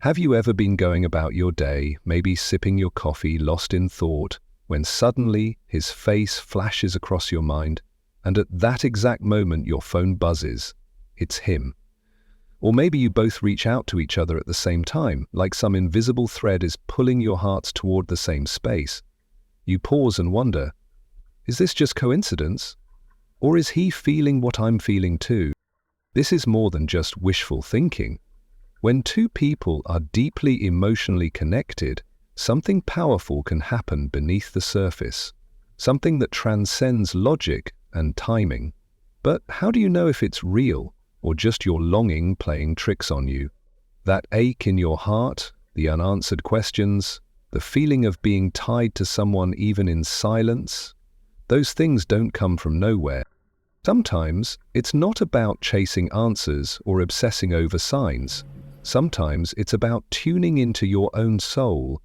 Have you ever been going about your day, maybe sipping your coffee, lost in thought, when suddenly his face flashes across your mind, and at that exact moment your phone buzzes? It's him. Or maybe you both reach out to each other at the same time, like some invisible thread is pulling your hearts toward the same space. You pause and wonder, is this just coincidence? Or is he feeling what I'm feeling too? This is more than just wishful thinking. When two people are deeply emotionally connected, something powerful can happen beneath the surface, something that transcends logic and timing. But how do you know if it's real, or just your longing playing tricks on you? That ache in your heart, the unanswered questions, the feeling of being tied to someone even in silence, those things don't come from nowhere. Sometimes it's not about chasing answers or obsessing over signs. Sometimes it's about tuning into your own soul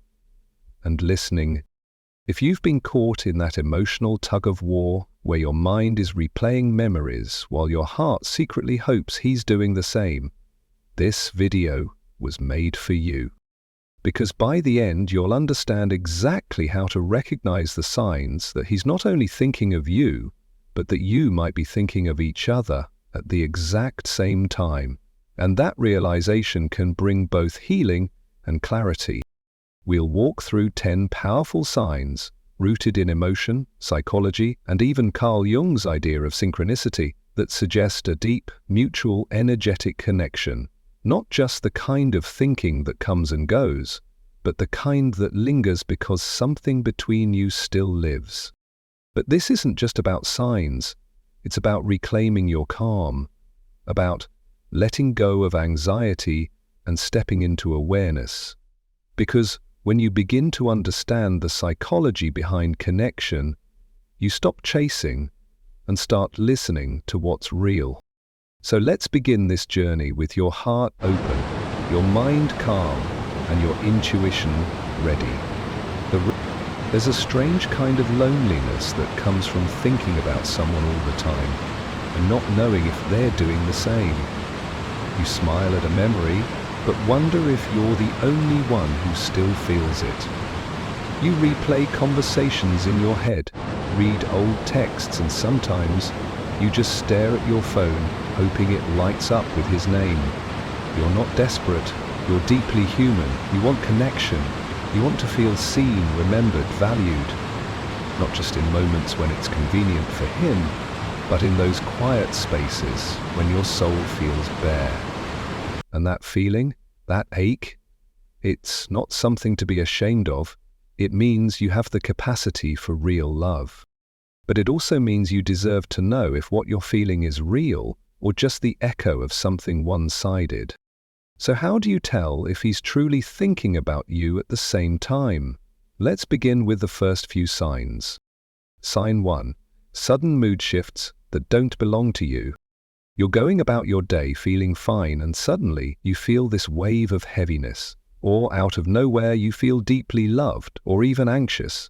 and listening. If you've been caught in that emotional tug-of-war where your mind is replaying memories while your heart secretly hopes he's doing the same, this video was made for you. Because by the end, you'll understand exactly how to recognize the signs that he's not only thinking of you, but that you might be thinking of each other at the exact same time. And that realization can bring both healing and clarity. We'll walk through 10 powerful signs rooted in emotion, psychology, and even Carl Jung's idea of synchronicity that suggest a deep, mutual, energetic connection. Not just the kind of thinking that comes and goes, but the kind that lingers because something between you still lives. But this isn't just about signs. It's about reclaiming your calm, about letting go of anxiety and stepping into awareness. Because when you begin to understand the psychology behind connection, you stop chasing and start listening to what's real. So let's begin this journey with your heart open, your mind calm, and your intuition ready. There's a strange kind of loneliness that comes from thinking about someone all the time and not knowing if they're doing the same. You smile at a memory, but wonder if you're the only one who still feels it. You replay conversations in your head, read old texts, and sometimes you just stare at your phone, hoping it lights up with his name. You're not desperate, you're deeply human. You want connection. You want to feel seen, remembered, valued. Not just in moments when it's convenient for him, but in those quiet spaces when your soul feels bare. And that feeling, that ache, it's not something to be ashamed of. It means you have the capacity for real love. But it also means you deserve to know if what you're feeling is real or just the echo of something one-sided. So how do you tell if he's truly thinking about you at the same time? Let's begin with the first few signs. Sign 1. Sudden mood shifts that don't belong to you. You're going about your day feeling fine and suddenly you feel this wave of heaviness, or out of nowhere you feel deeply loved or even anxious.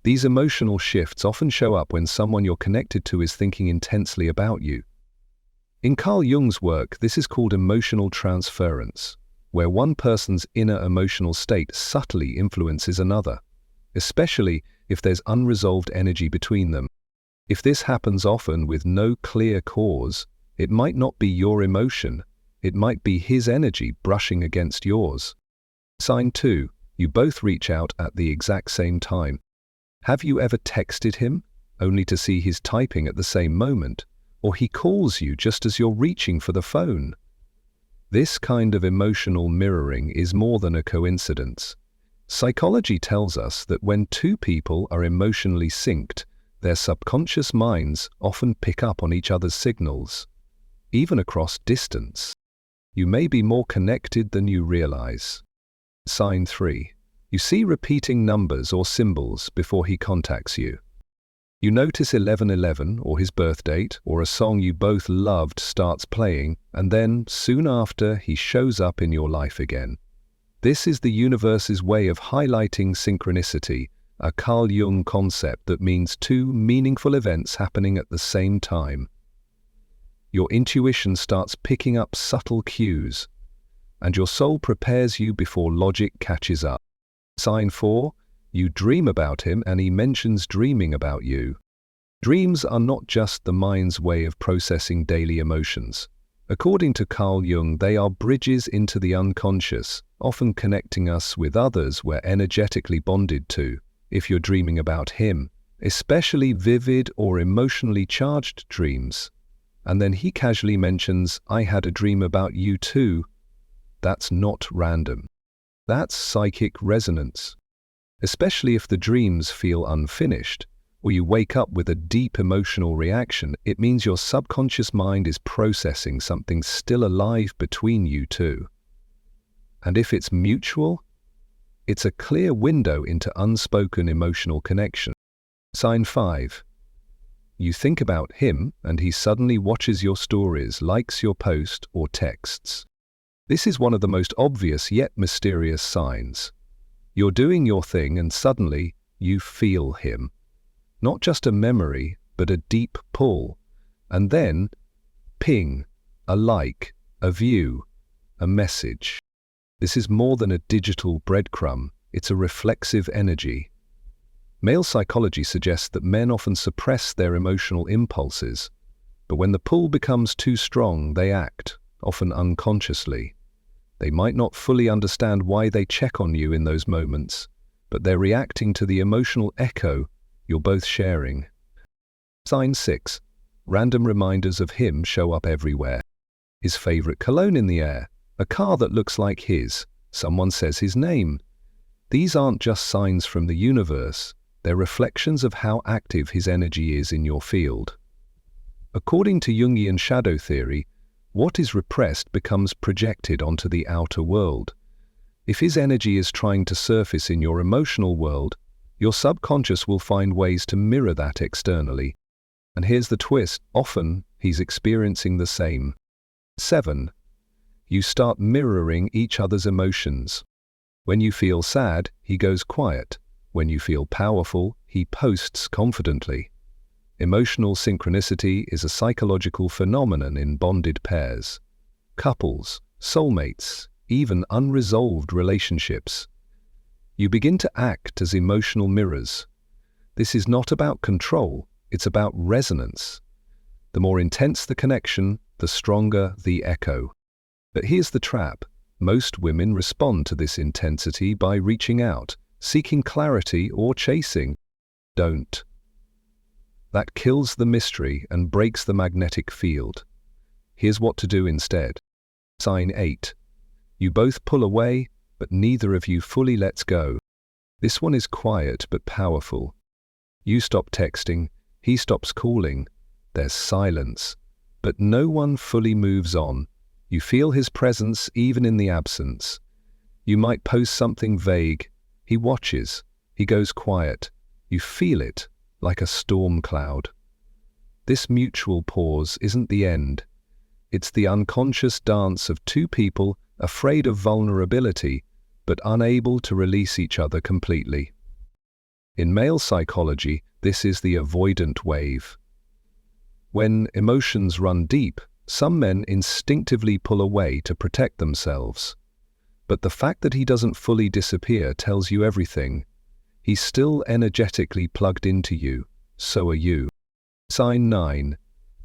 These emotional shifts often show up when someone you're connected to is thinking intensely about you. In Carl Jung's work, this is called emotional transference, where one person's inner emotional state subtly influences another, especially if there's unresolved energy between them. If this happens often with no clear cause, it might not be your emotion, it might be his energy brushing against yours. Sign 2. You both reach out at the exact same time. Have you ever texted him, only to see his typing at the same moment? Or he calls you just as you're reaching for the phone? This kind of emotional mirroring is more than a coincidence. Psychology tells us that when two people are emotionally synced, their subconscious minds often pick up on each other's signals, even across distance. You may be more connected than you realize. Sign 3. You see repeating numbers or symbols before he contacts you. You notice 1111 or his birth date or a song you both loved starts playing, and then, soon after, he shows up in your life again. This is the universe's way of highlighting synchronicity, a Carl Jung concept that means two meaningful events happening at the same time. Your intuition starts picking up subtle cues. and your soul prepares you before logic catches up. Sign 4. You dream about him and he mentions dreaming about you. Dreams are not just the mind's way of processing daily emotions. According to Carl Jung, they are bridges into the unconscious, often connecting us with others we're energetically bonded to. If you're dreaming about him, especially vivid or emotionally charged dreams, and then he casually mentions, "I had a dream about you too," that's not random. That's psychic resonance. Especially if the dreams feel unfinished, or you wake up with a deep emotional reaction, it means your subconscious mind is processing something still alive between you two. And if it's mutual, it's a clear window into unspoken emotional connection. Sign 5. You think about him and he suddenly watches your stories, likes your post or texts. This is one of the most obvious yet mysterious signs. You're doing your thing and suddenly you feel him. Not just a memory, but a deep pull. And then, ping, a like, a view, a message. This is more than a digital breadcrumb, it's a reflexive energy. Male psychology suggests that men often suppress their emotional impulses, but when the pull becomes too strong, they act, often unconsciously. They might not fully understand why they check on you in those moments, but they're reacting to the emotional echo you're both sharing. Sign 6. Random reminders of him show up everywhere. His favorite cologne in the air, a car that looks like his, someone says his name. These aren't just signs from the universe, they're reflections of how active his energy is in your field. According to Jungian shadow theory, what is repressed becomes projected onto the outer world. If his energy is trying to surface in your emotional world, your subconscious will find ways to mirror that externally. And here's the twist, often he's experiencing the same. 7. You start mirroring each other's emotions. When you feel sad, he goes quiet. When you feel powerful, he posts confidently. Emotional synchronicity is a psychological phenomenon in bonded pairs. Couples, soulmates, even unresolved relationships. You begin to act as emotional mirrors. This is not about control, it's about resonance. The more intense the connection, the stronger the echo. But here's the trap. Most women respond to this intensity by reaching out, seeking clarity or chasing. Don't. That kills the mystery and breaks the magnetic field. Here's what to do instead. Sign 8. You both pull away, but neither of you fully lets go. This one is quiet but powerful. You stop texting, he stops calling. There's silence, but no one fully moves on. You feel his presence even in the absence. You might post something vague. He watches. He goes quiet. You feel it, like a storm cloud. This mutual pause isn't the end. It's the unconscious dance of two people afraid of vulnerability, but unable to release each other completely. In male psychology, this is the avoidant wave. When emotions run deep, some men instinctively pull away to protect themselves. But the fact that he doesn't fully disappear tells you everything. He's still energetically plugged into you, so are you. Sign 9.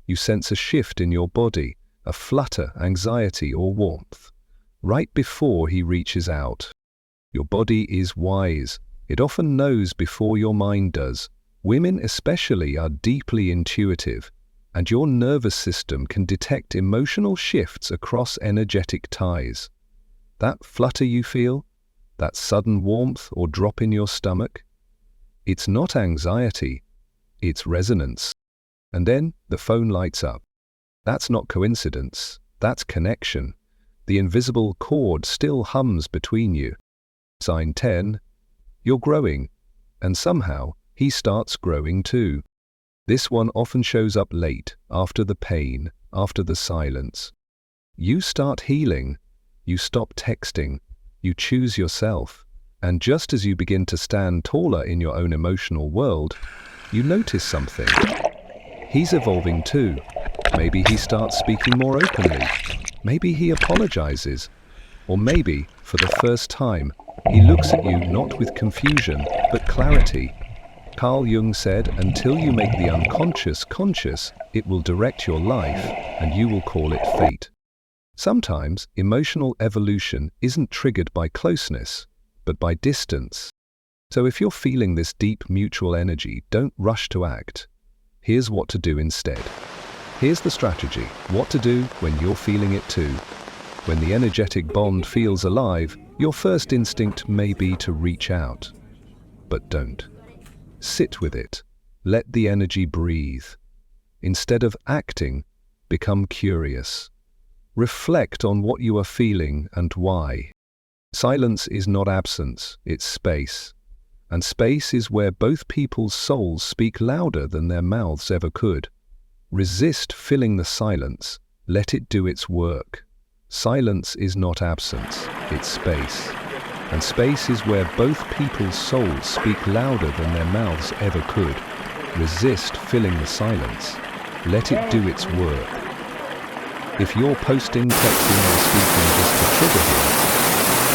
You sense a shift in your body, a flutter, anxiety or warmth, right before he reaches out. Your body is wise. It often knows before your mind does. Women especially are deeply intuitive, and your nervous system can detect emotional shifts across energetic ties. That flutter you feel, that sudden warmth or drop in your stomach, it's not anxiety, it's resonance. And then the phone lights up. That's not coincidence, that's connection. The invisible cord still hums between you. Sign 10. You're growing, and somehow he starts growing too. This one often shows up late, after the pain, after the silence. You start healing, you stop texting, you choose yourself, and just as you begin to stand taller in your own emotional world, you notice something. He's evolving too. Maybe he starts speaking more openly. Maybe he apologizes. Or maybe, for the first time, he looks at you not with confusion, but clarity. Carl Jung said, until you make the unconscious conscious, it will direct your life, and you will call it fate. Sometimes, emotional evolution isn't triggered by closeness, but by distance. So if you're feeling this deep mutual energy, don't rush to act. Here's what to do instead. Here's the strategy, what to do when you're feeling it too. When the energetic bond feels alive, your first instinct may be to reach out. But don't. Sit with it. Let the energy breathe. Instead of acting, become curious. Reflect on what you are feeling and why. Silence is not absence, it's space. And space is where both people's souls speak louder than their mouths ever could. Resist filling the silence. Let it do its work. Silence is not absence, it's space. And space is where both people's souls speak louder than their mouths ever could. Resist filling the silence. Let it do its work. If you're posting, texting, or speaking just to trigger him,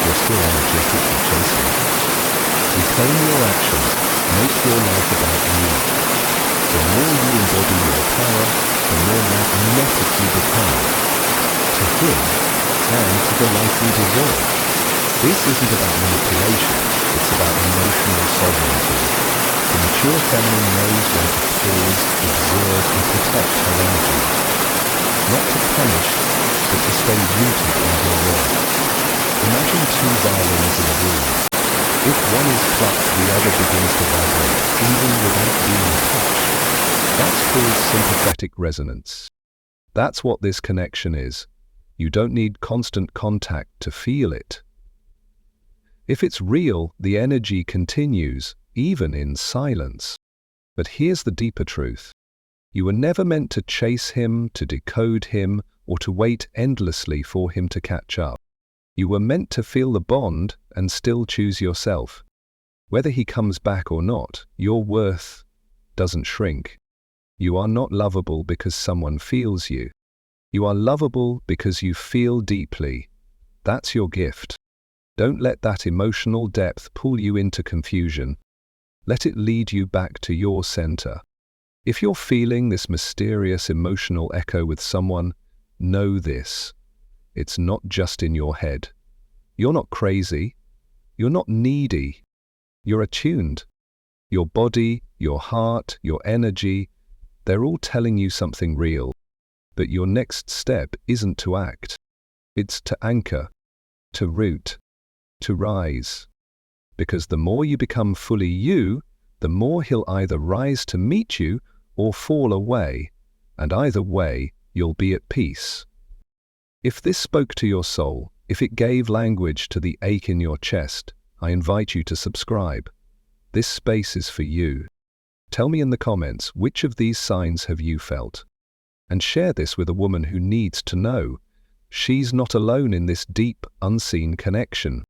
you're still energetically chasing. Reclaim your actions. Make your life about you. The more you embody your power, the more magnetic you become. To him, and to the life you deserve. This isn't about manipulation, it's about emotional sovereignty. The mature feminine knows when to pause, observe, and protect her energy. Not to punish, but to stay rooted in her worth. Imagine two violins in a room. If one is plucked, the other begins to vibrate, even without being touched. That's called sympathetic resonance. That's what this connection is. You don't need constant contact to feel it. If it's real, the energy continues, even in silence. But here's the deeper truth. You were never meant to chase him, to decode him, or to wait endlessly for him to catch up. You were meant to feel the bond and still choose yourself. Whether he comes back or not, your worth doesn't shrink. You are not lovable because someone feels you. You are lovable because you feel deeply. That's your gift. Don't let that emotional depth pull you into confusion. Let it lead you back to your center. If you're feeling this mysterious emotional echo with someone, know this. It's not just in your head. You're not crazy. You're not needy. You're attuned. Your body, your heart, your energy, they're all telling you something real. But your next step isn't to act. It's to anchor, to root, to rise. Because the more you become fully you, the more he'll either rise to meet you or fall away, and either way, you'll be at peace. If this spoke to your soul, if it gave language to the ache in your chest, I invite you to subscribe. This space is for you. Tell me in the comments, which of these signs have you felt? And share this with a woman who needs to know. She's not alone in this deep, unseen connection.